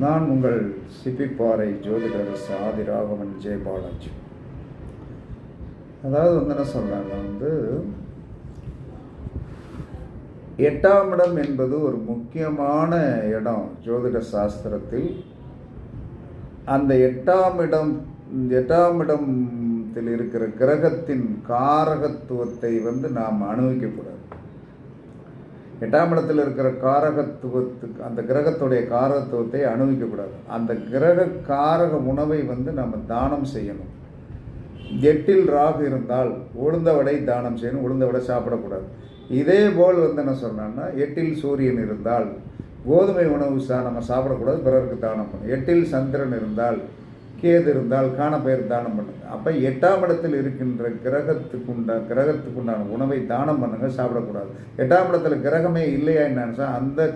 நான் உங்கள் சிப்பிப்பாறை ஜோதிடர் ஆதி ராகவன் ஜெயபாலாஜி. அதாவது என்ன சொல்கிறாங்க, 8ஆம் இடம் என்பது ஒரு முக்கியமான இடம் ஜோதிட சாஸ்திரத்தில். அந்த 8ஆம் இடத்தில் இருக்கிற கிரகத்தின் காரகத்துவத்தை நாம் அனுபவிக்கக்கூடாது. 8ஆம் இடத்தில் இருக்கிற காரகத்துவத்துக்கு, அந்த கிரகத்துடைய காரகத்துவத்தை அனுபவிக்கக்கூடாது. அந்த கிரக காரக உணவை நம்ம தானம் செய்யணும். 8இல் ராகு இருந்தால் உளுந்த வடை தானம் செய்யணும், உளுந்த வடை சாப்பிடக்கூடாது. இதே போல் என்ன சொன்னான்னா, 8இல் சூரியன் இருந்தால் கோதுமை உணவு நம்ம சாப்பிடக்கூடாது, பிறருக்கு தானம் பண்ணணும். 8இல் சந்திரன் இருந்தால், கேது இருந்தால் காணப்பெயர் தானம் பண்ணுங்க. அப்போ 8ஆம் இடத்தில் இருக்கின்ற கிரகத்துக்குண்டான உணவை தானம் பண்ணுங்க, சாப்பிடக்கூடாது. 8ஆம் இடத்துல கிரகமே இல்லையா என்னன்னு அந்த